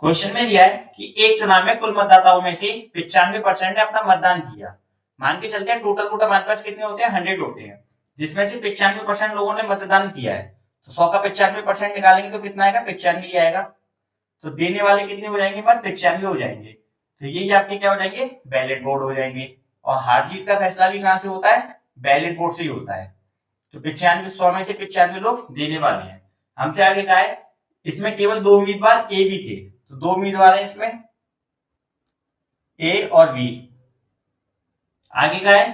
Question में दिया है कि एक चुनाव में कुल मतदाताओं में से 95% ने अपना मतदान किया। मान के चलते हैं टोटल वोट हमारे पास कितने होते हैं, 100 होते हैं, जिसमें से 95% लोगों ने मतदान किया है। तो 100 का 95% निकालेंगे तो कितना आएगा, 95 ही आएगा। तो देने वाले कितने हो जाएंगे, बात 95 हो जाएंगे। तो ये आपके क्या हो जाएंगे, बैलेट वोट हो जाएंगे। और हार जीत का फैसला भी कहां से होता है, बैलेट वोट से ही होता है। तो 95, 100 में से 95 लोग देने वाले हैं। हमसे आगे क्या है, इसमें केवल 2 उम्मीदवार ए भी थे, तो 2 उम्मीदवार है इसमें, ए और बी। आगे क्या है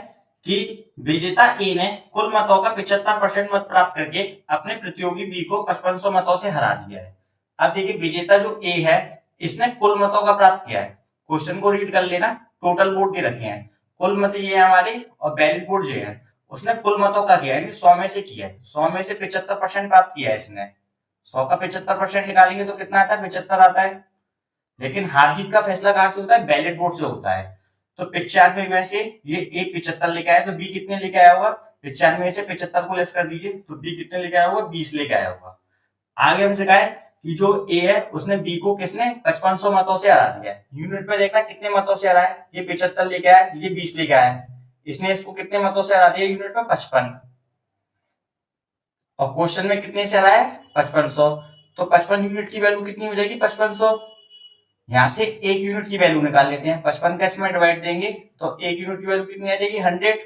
कि विजेता ए ने कुल मतों का 75% मत प्राप्त करके अपने प्रतियोगी बी को 5500 मतों से हरा दिया है। अब देखिए विजेता जो ए है, इसने कुल मतों का प्राप्त किया है। क्वेश्चन को रीड कर लेना, टोटल वोट दे रखे हैं, कुल मत ये है हमारे, और बैलेट वोट जो है उसने कुल मतों का किया है, 100 में से किया है, 100 में से 75% प्राप्त किया है इसने। 100 का 75% निकालेंगे तो कितना आता है, 75 आता है। लेकिन हार जीत का फैसला कहां से होता है, बैलेट वोट से होता है। तो 95 में से ये ए 75 लेके आया, तो बी कितने लेके आया होगा, 95 में से 75 को लेस कर दीजिए, तो बी कितने लेके आया होगा, 20 लेके आया होगा। आगे हमसे कहा है कि जो ए है उसने बी को किसने 5500 मतों से हरा दिया है। यूनिट में देखना कितने मतों से हरा है, ये 75 लेके आया, ये 20 लेके आया, इसने इसको कितने मतों से हरा दिया, यूनिट में 55। और क्वेश्चन में कितने से हरा है, 5500। तो 55 यूनिट की वैल्यू कितनी हो जाएगी, 5500। यहां से एक यूनिट की वैल्यू निकाल लेते हैं, 55 का इसमें डिवाइड देंगे तो एक यूनिट की वैल्यू कितनी आ जाएगी, 100।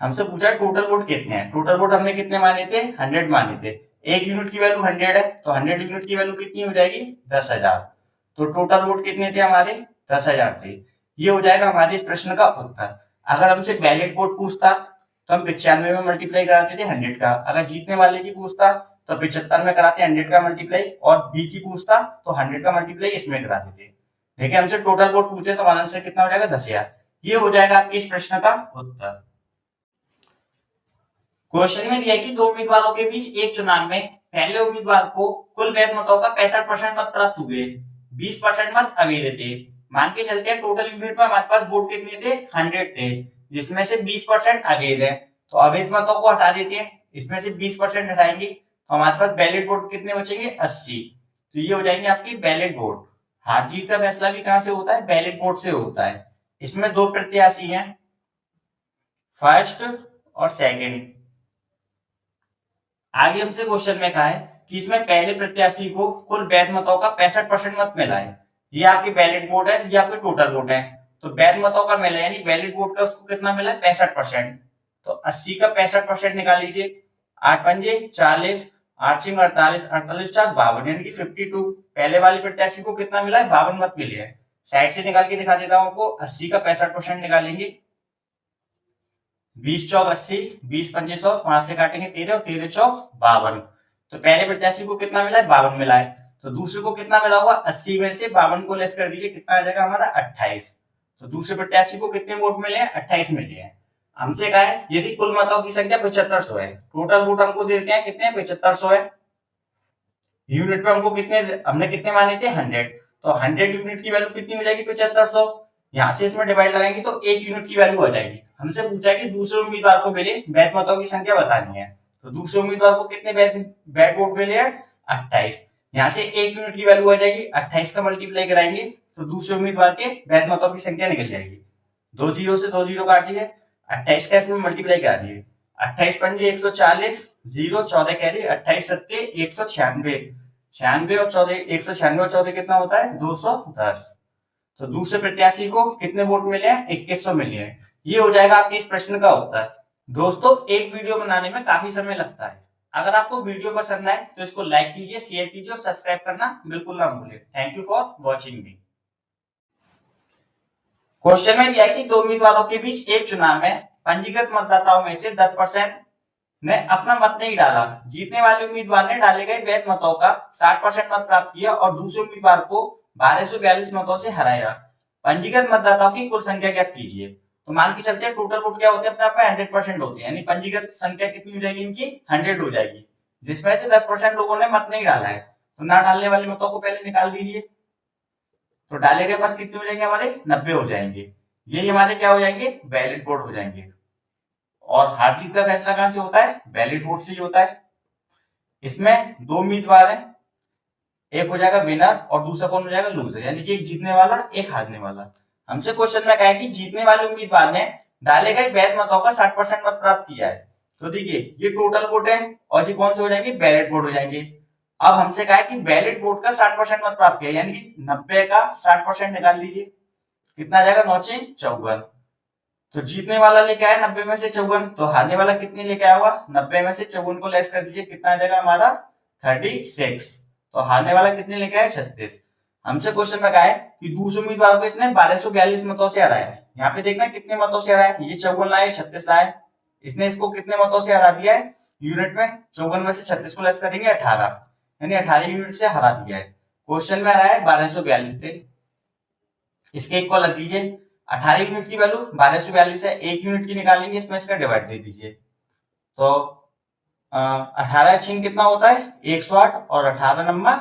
हमसे पूछा टोटल वोट कितने हैं, टोटल वोट हमने कितने माने थे, 100 माने थे। एक यूनिट की वैल्यू 100 है, तो 100 यूनिट की वैल्यू कितनी हो जाएगी, 10,000। तो टोटल वोट कितने थे हमारे, 10,000 थे। ये हो जाएगा हमारे इस प्रश्न का उत्तर। अगर हमसे बैलेट वोट पूछता तो हम 95 में मल्टीप्लाई कराते थे 100 का। अगर जीतने वाले की पूछता तो 75 में कराते 100 का मल्टीप्लाई, और बी की पूछता तो 100 का मल्टीप्लाई इसमें कराते थे। लेकिन हमसे टोटल वोट पूछे तो आंसर कितना हो जाएगा, 10,000। ये हो जाएगा आपके इस प्रश्न का उत्तर। क्वेश्चन में दिया कि दो उम्मीदवारों के बीच एक चुनाव में पहले उम्मीदवार को कुल वैध मतों का 65% मत प्राप्त हुए, 20% मत अवैध थे। मान के चलते हैं टोटल यूनिट में हमारे पास वोट कितने थे, 100 थे, जिसमें से 20% अवैध है। तो अवैध मतों को हटा देते हैं, इसमें से 20% हटाएंगे तो हमारे पास बैलेट वोट कितने बचेंगे, 80। तो ये हो जाएंगे आपकी बैलेट वोट। हार जीत का फैसला भी कहां से होता है, बैलेट वोट से होता है। इसमें दो प्रत्याशी हैं, फर्स्ट और सेकेंड। आगे हमसे क्वेश्चन में कहा है कि इसमें पहले प्रत्याशी को कुल वैध मतों का 65% मत मिला है। ये आपकी बैलेट वोट है, ये आपके टोटल वोट है। तो वैध मतों का मिला यानी बैलेट वोट का उसको कितना मिला है, 65%। तो 80 का 65% निकाल लीजिए, 8 पंजे 40, 8 छिंग 48, 48 4 52 यानी कि 52। पहले वाले प्रत्याशी को कितना मिला है, 52 मत मिले हैं। साइड से निकाल के दिखा देता हूं आपको, 80 का 65% निकालेंगे, 20 चौक 80, 20 पंजे 100, 5 से काटेंगे 13 और 13 चौक 52। तो पहले प्रत्याशी को कितना मिला है, 52 मिला है। तो दूसरे को कितना मिला होगा, 80 में से 52 को लेस कर दीजिए, कितना आ जाएगा हमारा 28। तो दूसरे प्रत्याशी को कितने वोट मिले हैं, 28 मिले हैं। हमसे कहा है यदि कुल मतों की संख्या 7500 है, टोटल वोट हमको देते हैं कितने, 7500 है। यूनिट में हमको कितने, हमने कितने माने थे, 100। तो 100 यूनिट की वैल्यू कितनी हो जाएगी, 7500। यहाँ से इसमें डिवाइड लगाएंगे तो एक यूनिट की वैल्यू आ जाएगी। हमसे पूछा कि दूसरे उम्मीदवार को मिले वैध मतों की संख्या बतानी है। तो दूसरे उम्मीदवार को कितने वैध वोट मिले हैं, 28। यहाँ से एक यूनिट की वैल्यू आ जाएगी, 28 का मल्टीप्लाई कराएंगे तो दूसरे उम्मीदवार के वैध मतों की संख्या निकल जाएगी। 2 जीरो से 2 जीरो काट दिए, 28 का इसमें मल्टीप्लाई करा दिए, 28 पंजे 140, 0 14 कैरी, 28 सत्ते 196, 96 और 14, 196 और 14 कितना होता है, 210। तो दूसरे प्रत्याशी को कितने वोट मिले हैं, 2100 मिले हैं। ये हो जाएगा आपके इस प्रश्न का उत्तर। दोस्तों एक वीडियो बनाने में काफी समय लगता है। अगर आपको वीडियो पसंद आए तो इसको लाइक कीजिए, शेयर कीजिए और सब्सक्राइब करना बिल्कुल ना भूलें। Thank you for watching me. Question में दिया कि दो उम्मीदवारों के बीच एक चुनाव में पंजीकृत मतदाताओं में से 10% ने अपना मत नहीं डाला। जीतने वाले उम्मीदवार ने डाले गए वैध मतों का 60% मत प्राप्त किया और दूसरे उम्मीदवार को 1242 मतों से हराया। पंजीकृत मतदाताओं की कुल संख्या ज्ञात कीजिए। तो मान के चलते हैं टोटल वोट क्या होते हैं, अपने आप में 100% होते हैं, यानी पंजीकृत संख्या कितनी हो जाएगी इनकी, 100 हो जाएगी, जिसमें से 10% लोगों ने मत नहीं डाला है। तो ना डालने वाले मतों को पहले निकाल दीजिए। तो डाले गए मत कितने हो जाएंगे हमारे, 90 हो जाएंगे। ये हमारे क्या हो जाएंगे, बैलेट वोट हो जाएंगे। और हार जीत का फैसला कहां से होता है, बैलेट वोट से ही होता है। इसमें दो उम्मीदवार हैं, एक हो जाएगा विनर और दूसरा कौन हो जाएगा लूजर, यानी कि एक जीतने वाला एक हारने वाला। हमसे क्वेश्चन में कहा है कि जीतने वाले उम्मीदवार ने डाले गए वैध मतों का 60% मत प्राप्त किया है। तो देखिए ये टोटल वोट है और ये कौन से हो जाएंगे, बैलेट वोट हो जाएंगे। अब हमसे कहा है कि बैलेट वोट का 60% मत प्राप्त किया, यानी कि 90 का 60% निकाल लीजिए, कितना आ जाएगा 9 से 54। तो जीतने वाला लेके आया 90 में से 54, तो हारने वाला कितने लेके आया होगा, 90 में से 54 को लेस कर दीजिए, कितना आ जाएगा हमारा 36। तो हारने वाला कितने लेके आया 36। हमसे क्वेश्चन में कहा है कि दूसरे उम्मीदवार को इसने 1242 मतों से हराया है। यहाँ पे देखना कितने मतों से हराया है, ये 54 लाए 36 लाए, इसने इसको कितने मतों से हरा दिया है यूनिट में, 54 में से 36 को लेस करेंगे 18, यानी 18 यूनिट से हरा दिया है। क्वेश्चन में हराया है 1242 थे, इसके एक को लग दीजिए, 18 यूनिट की वैल्यू 1242 है, 1 यूनिट की निकालेंगे, इसमें इसका डिवाइड दे दीजिए। तो 18 छीन कितना होता है 108 और 18 नंबर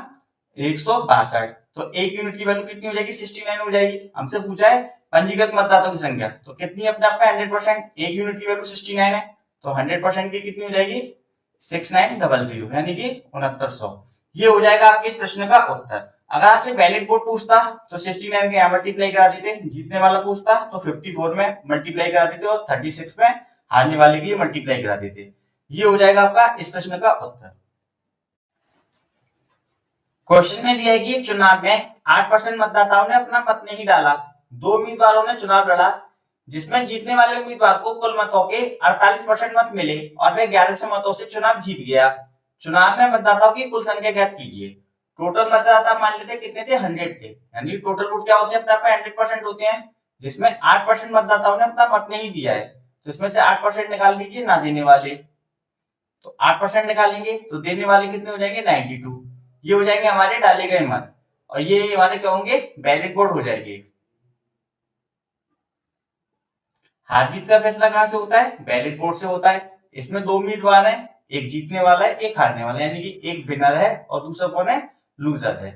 162, तो 1 यूनिट की वैल्यू कितनी हो जाएगी 69 हो जाएगी। हमसे पूछा है पंजीकृत मतदाताओं की संख्या, तो कितनी अपने आप में 100%, 1 यूनिट की वैल्यू 69 है, तो 100% की कितनी हो जाएगी 6900, यानी कि 6900। ये हो जाएगा आपके इस प्रश्न का उत्तर। अगर आपसे बैलेट वोट पूछता तो 69 के यहाँ मल्टीप्लाई करा देते, जीतने वाला पूछता तो 54 में मल्टीप्लाई करा देते और 36 में हारने वाले की मल्टीप्लाई करा देते। ये हो जाएगा आपका इस प्रश्न का उत्तर। क्वेश्चन में दिया है कि चुनाव में 8% मतदाताओं ने अपना मत नहीं डाला, दो उम्मीदवारों ने चुनाव लड़ा जिसमें जीतने वाले उम्मीदवार को कुल मतों के 48% मत मिले और वह 1100 मतों से चुनाव जीत गया। चुनाव में मतदाताओं की कुल संख्या ज्ञात कीजिए। टोटल मतदाता मान लेते कितने थे 100 थे, यानी टोटल वोट क्या होते हैं अपने आप में 100% होते हैं, जिसमें 8% मतदाताओं ने अपना मत नहीं दिया है, तो इसमें से 8% निकाल दीजिए ना देने वाले, तो 8% निकालेंगे तो देने वाले कितने हो जाएंगे 92, ये हो जाएंगे हमारे डाले गए मत, और ये हमारे क्या होंगे बैलेट वोट हो जाएंगे। हार जीत का फैसला कहां से होता है, बैलेट वोट से होता है। इसमें दो उम्मीदवार हैं, एक जीतने वाला है एक हारने वाला है, यानी कि एक विनर है और दूसरा कौन है लूजर है।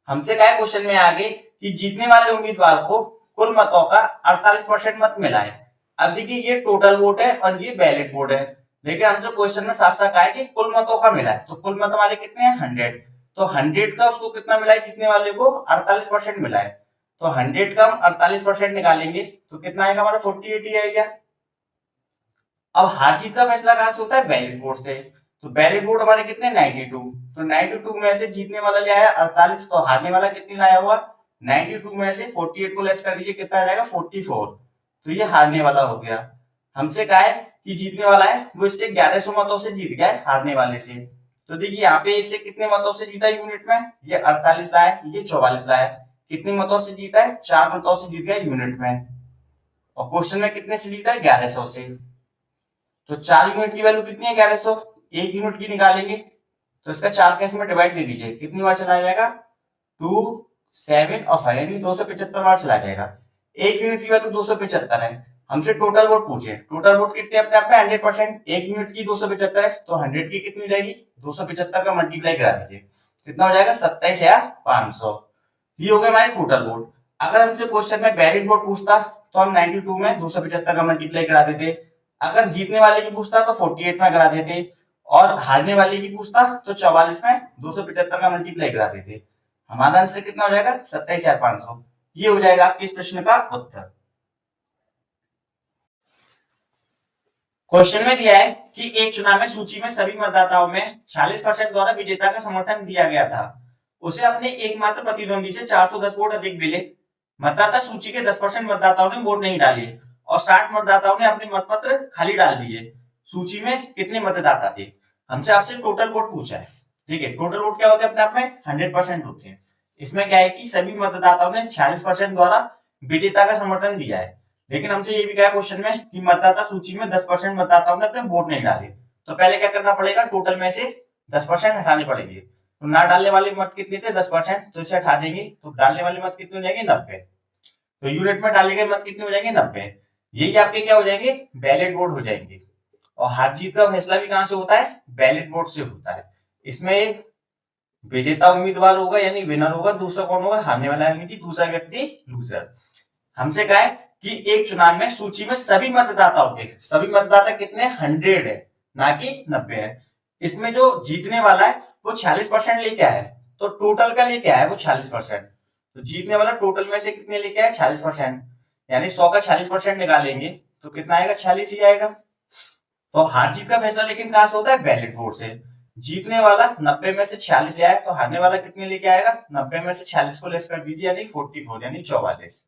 हमसे क्या क्वेश्चन में आगे कि जीतने वाले उम्मीदवार को कुल मतों का 48% मत मिला है। अब देखिए ये टोटल वोट है और ये बैलेट वोट है, लेकिन हमसे क्वेश्चन में साफ साफ कहा है कि कुल मतों का मिला है, तो कुल मत हमारे कितने हैं 100, तो 100 का उसको कितना मिला है जीतने वाले को 48% मिला है, तो 100 का हम 48% निकालेंगे तो कितना आएगा हमारा 48 ही आएगा। अब हार जीत का फैसला कहां से होता है बैलेट वोट से, तो बैलेट वोट हमारे कितने 92, तो 92 में से जीतने वाला ले आया 48, तो हारने वाला कितने लाया हुआ 92 में से 48 को लेस कर दीजिए, कितना आ जाएगा 44, तो ये हारने वाला हो गया। हमसे कहा है कि जीतने वाला है वो इससे 1100 मतों से जीत गया है हारने वाले से, तो देखिए यहाँ पे इससे कितने मतों से जीता यूनिट में, ये 48 लाया ये 44 लाया, कितने मतों से जीता है 4 मतों से जीत गया यूनिट में, और क्वेश्चन में कितने से जीता है 1100 से, तो 4 यूनिट की वैल्यू कितनी है 1100, 1 यूनिट की निकालेंगे तो इसका 4 के इसमें डिवाइड दे दीजिए, कितनी बार चला जाएगा 2 7 और 5, यानी 275 बार चला जाएगा। 1 यूनिट की वैल्यू 275 है। हमसे टोटल वोट पूछे, टोटल वोट कितने अपने आप में 100%, 1 यूनिट की 275 है, तो 100 की कितनी हो जाएगी 275 का मल्टीप्लाई करा दीजिए, कितना हो जाएगा 27,500, ये हो गए हमारे टोटल वोट। अगर हमसे क्वेश्चन में बैलेट वोट पूछता तो हम 92 में 275 का मल्टीप्लाई करा देते, अगर जीतने वाले की पूछता तो 48 में करा देते, और हारने वाले की पूछता तो 44 में 275 का मल्टीप्लाई करा देते। हमारा आंसर कितना हो जाएगा 27,500, ये हो जाएगा आपके इस प्रश्न का उत्तर। क्वेश्चन में दिया है कि एक चुनाव में सूची में सभी मतदाताओं में 46% द्वारा विजेता का समर्थन दिया गया था, उसे अपने एकमात्र प्रतिद्वंदी से 410 वोट अधिक मिले। मतदाता सूची के 10% मतदाताओं ने वोट नहीं डाले और 60 मतदाताओं ने अपने मतपत्र खाली डाल दिए। सूची में कितने मतदाता थे, हमसे आपसे टोटल वोट पूछा है। ठीक है, टोटल वोट क्या होते हैं अपने आप में 100% होते हैं। इसमें क्या है कि सभी मतदाताओं ने 46% द्वारा विजेता का समर्थन दिया है, लेकिन हमसे ये भी क्या क्वेश्चन में कि मतदाता सूची में 10% मतदाताओं ने अपने वोट नहीं डाले, तो पहले क्या करना पड़ेगा टोटल में से 10% हटाने पड़ेंगे, तो ना डालने वाले मत कितने थे 10%, तो इसे हटा देंगे तो डालने वाले मत कितने हो जाएंगे 90, तो यूनिट में डाले गए मत कितने हो जाएंगे 90, यही आपके क्या हो जाएंगे बैलेट वोट हो जाएंगे। और हार जीत का फैसला भी कहां से होता है बैलेट वोट से होता है। इसमें एक विजेता उम्मीदवार होगा यानी विनर होगा, दूसरा कौन होगा हारने वाला यानी कि दूसरा व्यक्ति लूजर। हमसे कहा है कि एक चुनाव में सूची में सभी मतदाताओं के सभी मतदाता कितने 100 है ना कि 90 है। इसमें जो जीतने वाला है वो 46% लेके आया है, तो टोटल का लेके आया वो 46%। तो जीतने वाला टोटल में से कितने लेके आया 46%, यानी 100 का 46% निकालेंगे तो कितना आएगा 46 ही आएगा। तो हार जीत का फैसला लेकिन कहां से होता है, बैलेट वोट से। जीतने वाला 90 में से 46 ले आया, तो हारने वाला कितने लेके आएगा, 90 में से 46 को लेस कर दीजिए, यानी 44 यानी 44।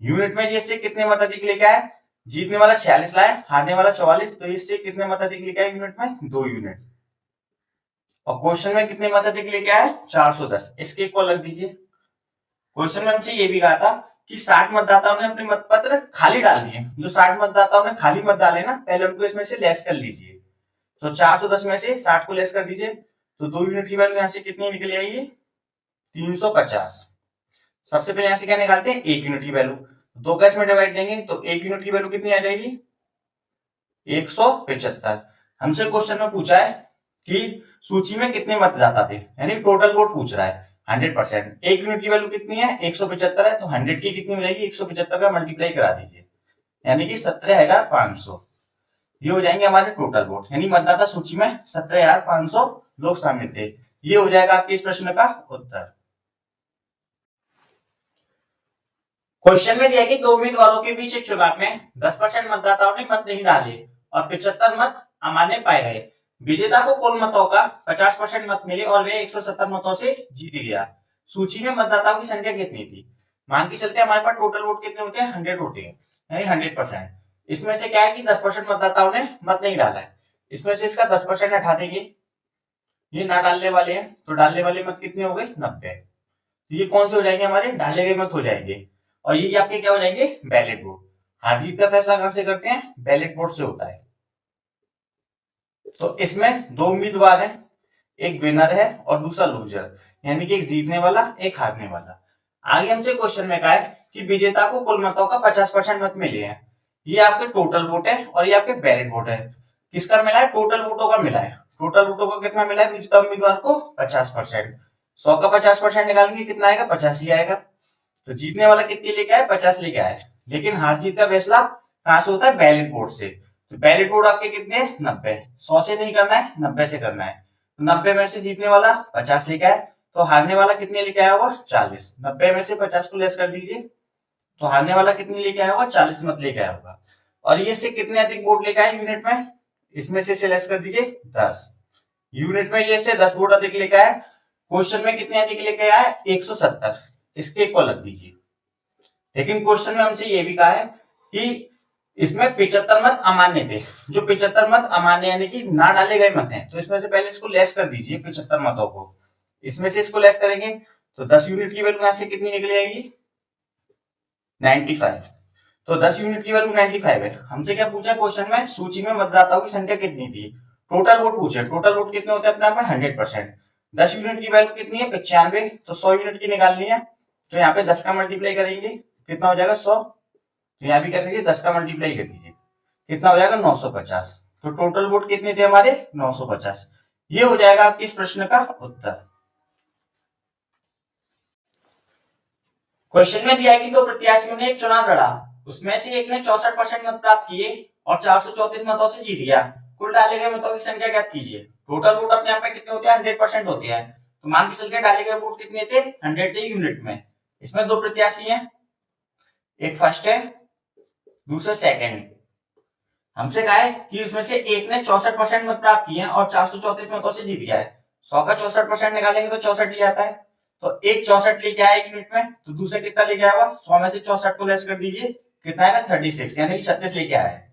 यूनिट में इससे कितने मत अधिक लेके आए, जीतने वाला 46 लाए, हारने वाला 44, तो इससे कितने मत अधिक लेके आए यूनिट में, 2 यूनिट। और क्वेश्चन में कितने मत अधिक लेके आए 410, इसके इक्वल रख दीजिए। क्वेश्चन में हमसे ये भी कहा था कि 60 मतदाताओं ने अपने मतपत्र खाली डाल दिए। जो 60 मतदाताओं ने खाली मत डाले ना, पहले उनको इसमें से लेस कर लीजिए। तो 410 में से 60 को लेस कर दीजिए, तो 2 यूनिट की वैल्यू यहाँ से कितनी निकल आएगी 350। सबसे पहले यहाँ से क्या निकालते हैं 1 यूनिट की वैल्यू, 2 का इसमें डिवाइड देंगे तो 1 यूनिट की वैल्यू कितनी आ जाएगी 175। हमसे क्वेश्चन में पूछा है कि सूची में कितने मतदाता थे, यानी टोटल वोट पूछ रहा है 100%। 1 यूनिट की वैल्यू कितनी है 175 है, तो 100 की कितनी मिलेगी 175 का मल्टीप्लाई करा दीजिए, यानी कि 17,500। ये हो जाएंगे हमारे टोटल वोट, यानी मतदाता सूची में 17,500 लोग शामिल थे। ये हो जाएगा आपके इस प्रश्न का उत्तर। क्वेश्चन में दिया कि 2 उम्मीदवारों के बीच एक चुनाव में 10% मतदाताओं ने मत नहीं डाले और 75 मत अमान्य पाए गए। विजेता को कुल मतों का 50% मत मिले और वे 170 मतों से जीत गया। सूची में मतदाताओं की संख्या कितनी थी, मान के चलते हमारे पास टोटल वोट कितने होते हैं 100 होते हैं, यानी 100%। इसमें से क्या है कि 10% मतदाताओं ने मत नहीं डाला है, इसमें से इसका 10% हटा देंगे, ये ना डालने वाले हैं, तो डालने वाले मत कितने हो गए 90। तो ये कौन से हो जाएंगे हमारे डाले गए मत हो जाएंगे, और ये आपके क्या हो जाएंगे बैलेट वोट। हार जीत का फैसला कहां से करते हैं, बैलेट वोट से होता है। तो इसमें 2 उम्मीदवार हैं, एक विनर है और दूसरा लूजर, यानी कि एक जीतने वाला एक हारने वाला। आगे हमसे क्वेश्चन में कहा है कि विजेता को कुल मतों का 50% मत मिले हैं। ये आपके टोटल वोट है और ये आपके बैलेट वोट है। किसका मिला है, टोटल वोटों का मिला है। टोटल वोटों का कितना मिला है विजेता उम्मीदवार को 50%। 100 का 50% निकालेंगे कितना आएगा 50 ही आएगा। तो जीतने वाला कितनी लेके आए 50 लेके आए, लेकिन हार जीत का फैसला कहां से होता है बैलेट वोट से। तो बैलेट वोट आपके कितने 90, 100 से नहीं करना है 90 से करना है। 90 में से जीतने वाला 50 लेके आए, तो हारने वाला कितने लेके आया होगा 40। 90 में से 50 को लेस कर दीजिए, तो हारने वाला कितनी लेके आया होगा 40 मत लेके आया होगा। और ये से कितने अधिक वोट लेके आए यूनिट में, इसमें से लेस कर दीजिए 10। यूनिट में ये से 10 वोट अधिक लेके आए, क्वेश्चन में कितने अधिक लेके आए 170, इसके इक्वल रख दीजिए। लेकिन क्वेश्चन में हमसे ये भी कहा है कि इसमें 75 मत अमान्य थे। जो 75 मत अमान्य यानी कि ना डाले गए मत हैं, तो इसमें से पहले इसको लेस कर दीजिए 75 मतों को। इसमें से इसको लेस करेंगे तो 10 यूनिट की वैल्यू यहां से कितनी निकल आएगी 95। तो 10 यूनिट की वैल्यू 95 है। हमसे क्या पूछा क्वेश्चन में, सूची में मतदाताओं की संख्या कितनी थी, टोटल वोट पूछे। टोटल वोट कितने होते हैं अपने आप में 100%। 10 यूनिट की वैल्यू कितनी है 95, तो 100 यूनिट की निकालनी है, तो यहाँ पे 10 का मल्टीप्लाई करेंगे कितना हो जाएगा 100। तो यहाँ भी करेंगे 10 का मल्टीप्लाई कर दीजिए कितना हो जाएगा 950। तो टोटल वोट कितने थे हमारे 950। ये हो जाएगा आपके इस प्रश्न का उत्तर। क्वेश्चन में दिया है कि 2 प्रत्याशियों ने एक चुनाव लड़ा, उसमें से एक ने 64% मत प्राप्त किए और 434 मतों से जीत गया। कुल डाले गए मतों की संख्या ज्ञात कीजिए। टोटल वोट अपने आप में कितने होते हैं 100% होते हैं, तो मान के चलते डाले गए वोट कितने थे 100 थे यूनिट में। इसमें 2 प्रत्याशी हैं, एक फर्स्ट है दूसरा सेकंड। हमसे कहा है कि उसमें से एक ने 64% मत प्राप्त किए हैं और 434 मतों से जीत गया है। 100 का 64% निकालेंगे तो 64 ही आता है, तो एक 64 लेके आया यूनिट में, तो दूसरा कितना लेके आया 100 में से 64 को लेस कर दीजिए कितना आएगा 36, यानी 36 लेके आया है।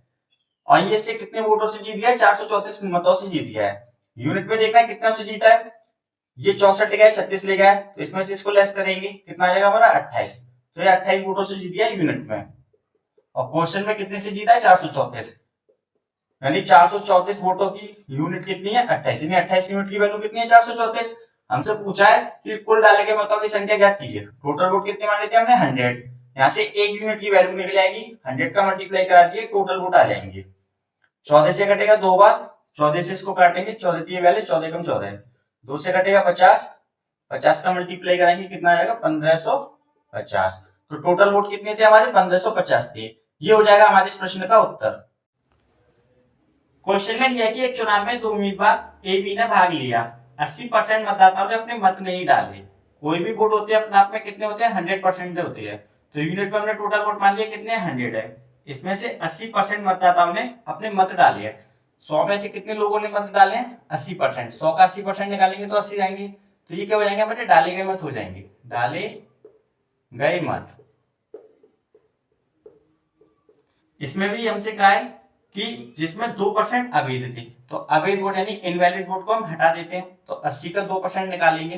और ये से कितने वोटों से जीत गया 434 मतों से जीत गया है। यूनिट में देखना है कितना से जीता है, ये 64 लेके आया 36 लेके आया, तो इसमें से इसको लेस करेंगे कितना आ जाएगा हमारा 28। तो ये 28 वोटों से जीत गया यूनिट में। और क्वेश्चन में कितने से जीता है 434, यानी 434 वोटों की यूनिट कितनी है 28, यानी 28 यूनिट की वैल्यू कितनी है 434। हमसे पूछा है कि कुल डाले गए मतों की संख्या ज्ञात कीजिए। टोटल वोट कितने मान लेते हैं हमने 100, यहाँ से एक यूनिट की वैल्यू निकल आएगी 100 का मल्टीप्लाई करा दिए टोटल वोट आ जाएंगे। 14 से कटेगा 2 बार, 14 से इसको काटेंगे 14 की वैल्यू 14 कम 14 है, 2 से कटेगा 50, 50 का मल्टीप्लाई कराएंगे कितना आएगा 1550। तो टोटल वोट कितने थे हमारे 1550 थे। ये हो जाएगा हमारे इस प्रश्न का उत्तर। क्वेश्चन में दिया कि एक चुनाव में 2 उम्मीदवार ए बी ने भाग लिया। 80% मतदाताओं ने अपने मत नहीं डाले। कोई भी वोट होते हैं अपने आप में कितने होते हैं, 100% होते हैं। तो यूनिट में हमने टोटल वोट मान लिया कितने, 100 है। इसमें से 80% मतदाताओं ने अपने मत डाले हैं। 100 में से कितने लोगों ने मत डाले हैं, 80%। 100 का 80% निकालेंगे तो 80 आएंगे। तो ये क्या हो जाएंगे हमारे डाले गए मत हो जाएंगे, डाले गए मत। इसमें भी हमसे कहा है कि जिसमें 2% अवैध थे, तो अवैध वोट यानी इनवैलिड वोट को हम हटा देते हैं। तो 80 का 2% निकालेंगे,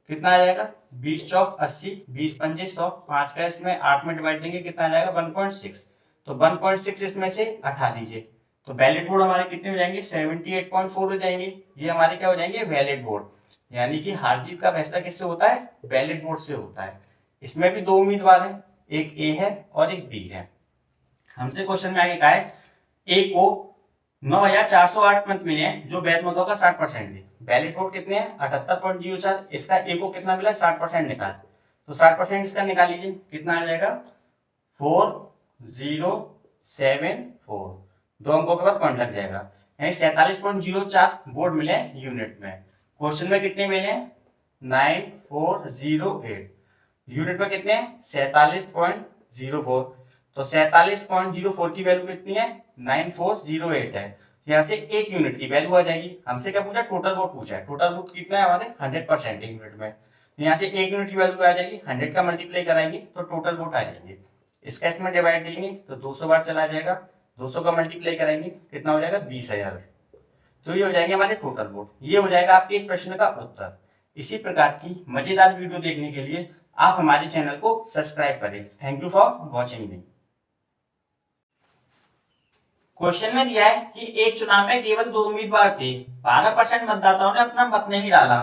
कितना आ जाएगा, 20 चौक 80, 20 पंजे 100, 5 का इसमें 8 में डिवाइड देंगे, कितना आ जाएगा 1.6। तो 1.6 इसमें से हटा दीजिए, तो वैलिड वोट हमारे कितने हो जाएंगे, 78.4 हो जाएंगे। ये हमारे क्या हो जाएंगे, वैलिड वोट। यानी कि हार जीत का फैसला किससे होता है, वैलिड वोट से होता है। इसमें भी 2 उम्मीदवार हैं, एक ए है और एक बी है। हमसे क्वेश्चन में आगे कहा है ए को 9408 मत मिले हैं जो वैध मतों का 60% थे। वैलिड वोट कितने हैं, 78.04। इसका ए को कितना मिला, 60% निकाल। तो 60% इसका निकाल लीजिए, कितना आ जाएगा 4074। 2 अंकों के बाद पॉइंट लग जाएगा, यानी 47.04 वोट मिले यूनिट में। क्वेश्चन में कितने मिले हैं, 9408। यूनिट में कितने हैं, 47.04। तो 47.04 की वैल्यू कितनी है, 9408 है। यहाँ से एक यूनिट की वैल्यू आ जाएगी। हमसे क्या पूछा, टोटल वोट पूछा है। टोटल वोट कितना है हमारे, 100% यूनिट में। यहाँ से एक यूनिट की वैल्यू आ जाएगी, 100 का मल्टीप्लाई कराएंगे तो टोटल वोट आ जाएंगे। इसका इसमें डिवाइड देंगे तो 200 बार चला जाएगा, 200 का मल्टीप्लाई कराएंगे कितना हो जाएगा, 20,000। तो ये हो जाएंगे हमारे टोटल वोट। ये हो जाएगा आपके इस प्रश्न का उत्तर। इसी प्रकार की मजेदार वीडियो देखने के लिए आप हमारे चैनल को सब्सक्राइब करें। Thank you for watching me. Question में दिया है कि एक चुनाव में केवल 2 उम्मीदवार थे, 12% मतदाताओं ने अपना मत नहीं डाला।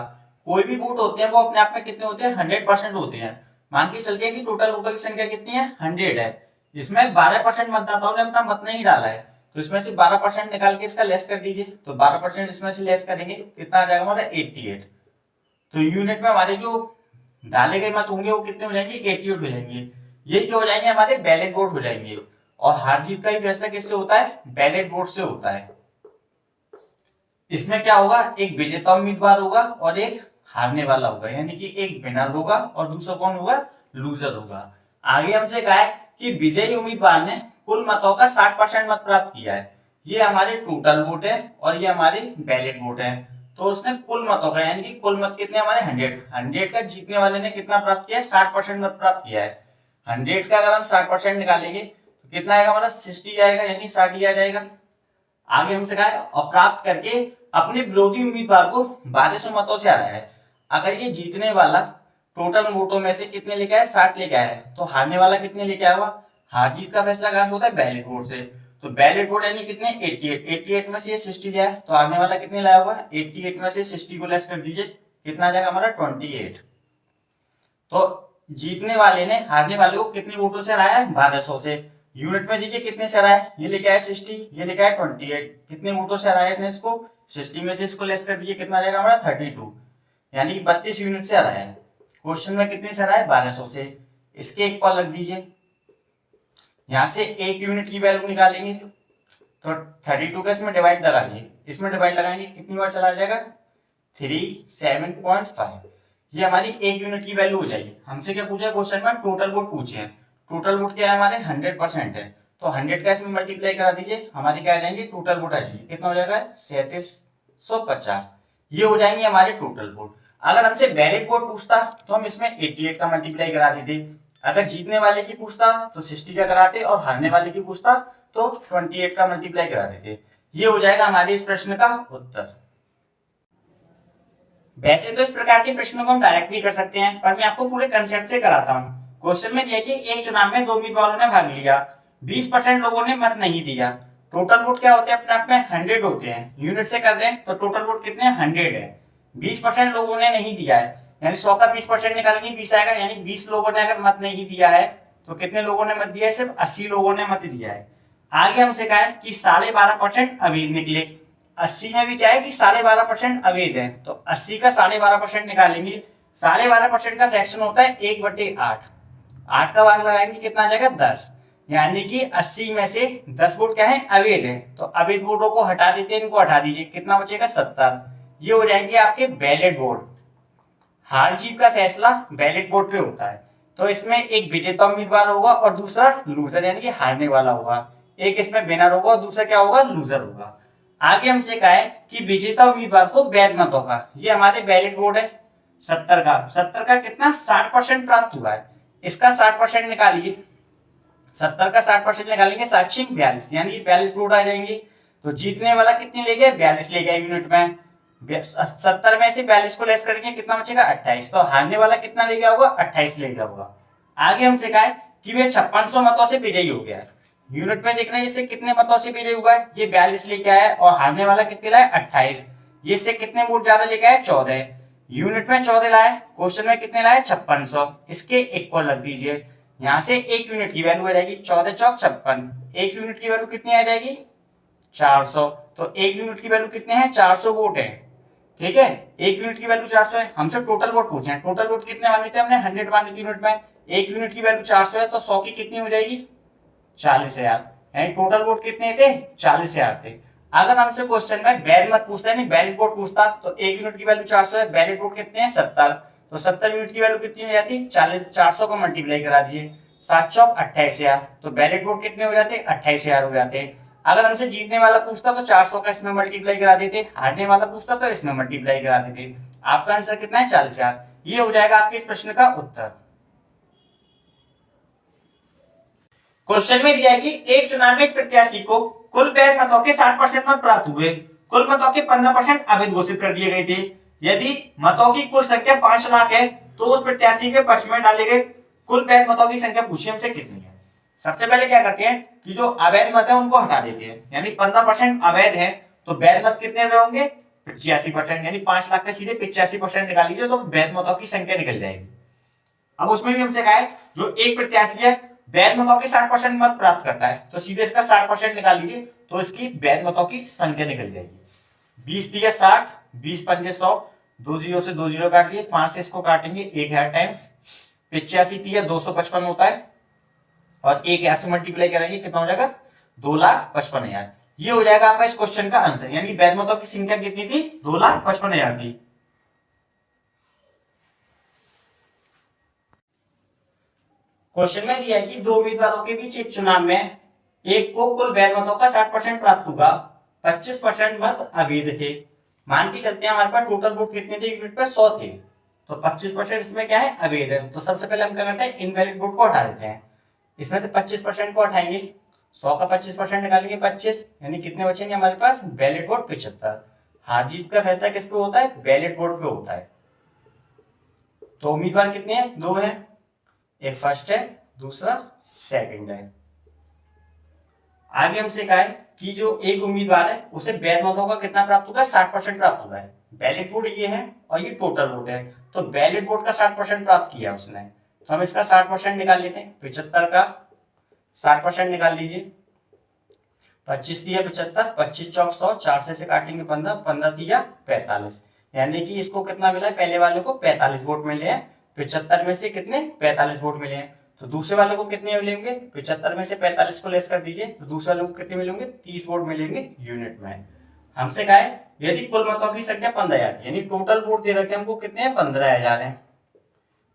कोई भी वोट होते हैं वो अपने आप में कितने होते हैं, 100% होते हैं। मान के चलते हैं कि टोटल वोटों की संख्या कितनी है, 100 है। इसमें 12% मतदाताओं ने अपना मत नहीं डाला है, तो इसमें से 12% निकाल के इसका लेस कर दीजिए। तो 12% इसमें से लेस करेंगे, कितना आ जाएगा हमारा 88। तो यूनिट में हमारे जो डाले गए मत होंगे वो कितने हो जाएंगे, 88 हो जाएंगे। ये क्या हो जाएंगे, हमारे बैलेट वोट हो जाएंगे। और हार जीत का ही फैसला किससे होता है, बैलेट वोट से होता है। इसमें क्या होगा, एक विजेता उम्मीदवार होगा और एक हारने वाला होगा, यानी कि एक विनर होगा और दूसरा कौन होगा, लूजर होगा। आगे हमसे कहा है कि विजयी उम्मीदवार ने कुल मतों का 60% मत प्राप्त किया है। ये हमारे टोटल वोट है और ये हमारे बैलेट वोट है। तो उसने कुल मतों का, यानी कि कुल मत कितने हमारे 100 का, जीतने वाले ने कितना प्राप्त किया है, 60% मत प्राप्त किया है। 100 का अगर हम 60% निकालेंगे तो कितना आएगा हमारा, 60 आएगा, यानी 60 आ जाएगा। आगे हमसे कहा है और प्राप्त करके अपने विरोधी उम्मीदवार को 1200 मतों से हराया है। अगर ये जीतने वाला टोटल वोटों में से कितने लेके आया, 60 लेके आया है, तो हारने वाला कितने लेके आया हुआ, हार जीत का फैसला कहां से होता है, बैलेट वोट से। तो बैलेट वोट यानी कितने, 88 में से ये 60 लिया है, तो हारने वाला कितने लाया हुआ, 88 में से 60 को लेस कर दीजिए, कितना आ जाएगा हमारा 28। तो जीतने वाले ने हारने वाले को कितने वोटों से हराया है, 1200 से। यूनिट में दीजिए कितने से हराया है, ये लेके आया 60, ये लेके आया 28। कितने वोटों से हराया इसने इसको, 60 में से इसको लेस कर दीजिए, कितना आ जाएगा हमारा 32, यानी कि 32 यूनिट से हराया है। क्वेश्चन में कितने से हराया है, 1200 से। इसके एक कॉल लग दीजिए, यहां से एक यूनिट की वैल्यू निकालेंगे तो 32 का इसमें डिवाइड लगा दिए, इसमें डिवाइड लगाएंगे कितनी बार चला जाएगा, 37.5। ये हमारी एक यूनिट की वैल्यू हो जाएगी। हमसे क्या पूछा है क्वेश्चन में, टोटल वोट पूछे हैं। टोटल वोट क्या है हमारे, 100% है। तो 100 का इसमें मल्टीप्लाई करा दीजिए, हमारी क्या आ जाएंगे, टोटल वोट आ जाएगी, कितना हो जाएगा 3750। ये हो जाएंगे हमारे टोटल वोट। अगर हमसे बैलेट वोट पूछता तो हम इसमें 88 का मल्टीप्लाई करा देते। अगर जीतने वाले की पूछता तो 60 का कराते और हारने वाले की पूछता तो 28 का मल्टीप्लाई करा देते। ये हो जाएगा हमारे इस प्रश्न का उत्तर। वैसे तो इस प्रकार के प्रश्नों को हम डायरेक्ट भी कर सकते हैं, पर मैं आपको पूरे कंसेप्ट से कराता हूँ। क्वेश्चन में दिया कि एक चुनाव में 2 उम्मीदवारों ने भाग लिया, 20% लोगों ने मत नहीं दिया। टोटल वोट क्या होते हैं, अपने आप में 100 होते हैं। यूनिट से कर रहे हैं तो टोटल वोट कितने हैं, 100 है। 20% लोगों ने नहीं दिया है, यानी 100 का 20% निकालेंगे 20 आएगा, यानी 20 लोगों ने अगर मत नहीं दिया है तो कितने लोगों ने मत दिया है, सिर्फ 80 लोगों ने मत दिया है। आगे हमसे कहा है कि 12.5% अवैध निकले। 80 में भी क्या है कि 12.5% अवैध है, तो 80 का 12.5% निकालेंगे। 12.5% का फ्रैक्शन होता है 1/8। 8 का भाग लगाएंगे कितना आ जाएगा 10, यानी कि 80 में से 10 वोट क्या है, अवैध है। तो अवैध वोटों को हटा देते हैं, इनको हटा दीजिए, कितना बचेगा 70, ये हो जाएंगे आपके बैलेट बोर्ड। हार जीत का फैसला बैलेट बोर्ड पे होता है। तो इसमें एक विजेता उम्मीदवार होगा और दूसरा लूजर यानी कि हारने वाला होगा। एक इसमें विनर होगा और दूसरा क्या होगा, लूजर होगा। आगे हमसे कहा है कि विजेता उम्मीदवार को वैध मतों का, ये हमारे बैलेट बोर्ड है 70 का कितना 60% प्राप्त हुआ है। इसका 60% निकालिए, 70 का 60% निकालेंगे 742 यानी कि 42 वोट आ जाएंगे। तो जीतने वाला कितने ले गया, 42 ले गया यूनिट में। 70 में से 42 को लेस करेंगे कितना बचेगा 28। तो हारने वाला कितना ले गया होगा, 28 ले गया होगा। आगे हमसे कहा है कि वे 5600 मतों से विजयी हो गया है। यूनिट में देखना है इससे कितने मतों से विजयी हुआ है, ये 42 लेके आया और हारने वाला कितने लाया 28। ये इससे कितने वोट ज्यादा लेके आया 14। यूनिट में 14 लाए, क्वेश्चन में कितने लाए 5600। इसके एक को लग दीजिए, यहां से एक यूनिट की वैल्यू आ जाएगी 14 चौक 56। एक यूनिट की वैल्यू कितनी आ जाएगी 400। तो एक यूनिट की वैल्यू कितने हैं 400 वोट है। ठीक है, एक यूनिट की वैल्यू 400 है। हमसे टोटल वोट पूछे हैं, टोटल वोट कितने माने थे हमने 100 माने थे यूनिट में। एक यूनिट की वैल्यू 400 है तो 100 की कितनी हो जाएगी 40,000। यानी टोटल वोट कितने थे 40,000 थे। अगर हमसे क्वेश्चन में बैलेट मत पूछता नहीं बैलेट वोट पूछता तो एक यूनिट की वैल्यू 400 है, बैलेट वोट कितने हैं 70। तो 70 यूनिट की वैल्यू कितनी हो जाती 40, 400 को मल्टीप्लाई करा दिए 7 चौक 28,000। तो बैलेट वोट कितने हो जाते 28,000 हो जाते। अगर हमसे जीतने वाला पूछता तो 400 का इसमें मल्टीप्लाई करा देते, हारने वाला पूछता तो इसमें मल्टीप्लाई करा देते। आपका आंसर कितना है 40,000। ये हो जाएगा आपके इस प्रश्न का उत्तर। क्वेश्चन में दिया है कि एक चुनाव में एक प्रत्याशी को कुल वैध मतों के 60% मत प्राप्त हुए, कुल मतों के 15% अवैध घोषित कर दिए गए थे। यदि मतों की कुल संख्या 5 लाख है तो उस प्रत्याशी के पक्ष में डाले गए कुल वैध मतों की संख्या पूछिए हमसे कितनी है। सबसे पहले क्या करते हैं कि जो अवैध मत है उनको हटा देते हैं, यानी 15% अवैध है तो वैध मत कितने होंगे 85%, यानी 5 लाख का सीधे 85% निकाल लीजिए तो वैध मतों की संख्या निकल जाएगी। अब उसमें भी हमसे कहा है जो एक प्रत्याशी है वैध मतों के 60% मत प्राप्त करता है तो सीधे इसका 60% निकाल लीजिए तो इसकी वैध मतों की संख्या निकल जाएगी। 20 दिया 60, 20 पंजे 100, 2 जीरो से 2 जीरो काट लिए, 5 से इसको काटेंगे 1000 टाइम्स 85 दिया 255 होता है और 1000 से मल्टीप्लाई करेंगे कितना हो जाएगा 2,55,000। ये हो जाएगा आपका इस क्वेश्चन का आंसर, यानी वैध मतों की संख्या कितनी थी 2,55,000 थी। क्वेश्चन में दिया है कि दो उम्मीदवारों के बीच एक चुनाव में एक को कुल वैध मतों का 60% प्राप्त हुआ, 25% मत अवैध थे। मान के चलते हैं हमारे पास टोटल वोट कितने थे यूनिट पे 100 थे तो 25% इसमें क्या है अवैध है। तो सबसे पहले हम क्या करते हैं इनवैलिड वोट को हटा देते हैं। इसमें तो 25% को हटाएंगे, 100 का 25% निकालेंगे 25, यानी कितने बचेंगे हमारे पास वैलिड वोट 75। हार जीत का फैसला किस पे होता है वैलिड वोट पे होता है। तो उम्मीदवार कितने हैं दो है, एक फर्स्ट है दूसरा सेकंड है। आगे हमसे कहा है कि जो एक उम्मीदवार है उसे वैध मतों का कितना प्राप्त होगा 60% प्राप्त हुआ है। वैलिड वोट ये है और ये टोटल वोट है तो वैलिड वोट का 60% प्राप्त किया उसने तो हम इसका 60% निकाल लेते हैं। 75 का 60% निकाल लीजिए, 25 दिया 75, 25 चौक 100, 4 से काटेंगे 15, 15 दिया 45, यानी कि इसको कितना मिला है पहले वाले को 45 वोट मिले हैं। 75 में से कितने 45 वोट मिले हैं तो दूसरे वाले को कितने मिलेंगे 75 में से 45 को लेस कर दीजिए तो दूसरे वाले को कितने मिलेंगे 30 वोट मिलेंगे यूनिट में। हमसे कहा है यदि कुल मतों की संख्या 15,000 थी, यानी टोटल वोट दे रखे हमको कितने हैं 15,000 है।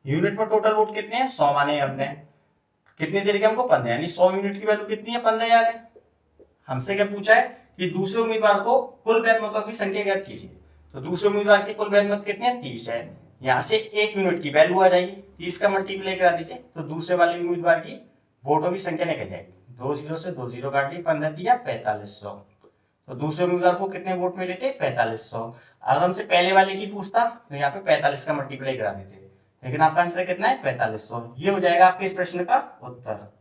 यूनिट में टोटल वोट कितने हैं 100 माने हमने, कितने दे रखे हमको 15, यानी 100 यूनिट की वैल्यू कितनी है 15,000 है। हमसे क्या पूछा है कि दूसरे उम्मीदवार को कुल वैध मतों की संख्या ज्ञात कीजिए। तो दूसरे उम्मीदवार के कुल वैध मत कितने हैं 30 है, यहाँ से एक यूनिट की वैल्यू आ जाएगी 30 का मल्टीप्लाई करा दीजिए तो दूसरे वाले उम्मीदवार की वोटों की संख्या निकल जाएगी। 2 जीरो से 2 जीरो काट ली 15 दिया 4500, तो दूसरे उम्मीदवार को कितने वोट मिले थे 4500। अगर हमसे पहले वाले की पूछता तो यहाँ पे 45 का मल्टीप्लाई करा देते, लेकिन आपका आंसर कितना है 4500। ये हो जाएगा आपके इस प्रश्न का उत्तर।